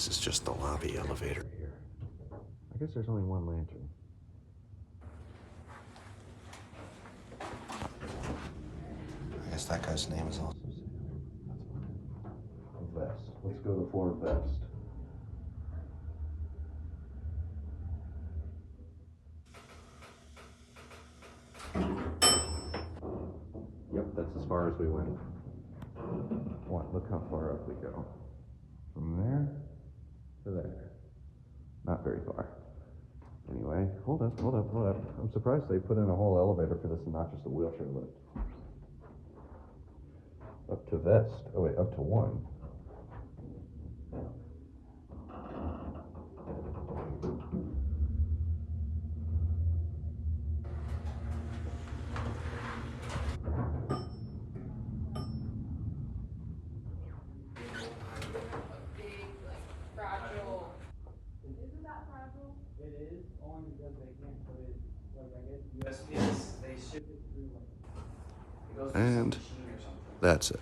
This is just the lobby elevator here. I guess there's only one lantern. I guess that guy's name is also Sam. Vest. Let's go to floor vest. Yep, that's as far as we went. What? Look how far up we go. From there to there. Not very far. Anyway, hold up. I'm surprised they put in a whole elevator for this and not just a wheelchair lift. Up to vest. Oh wait, up to one. It is only because they can't put it, like, I guess USPS, they ship it through, like, it goes through some And machine or something. that's it.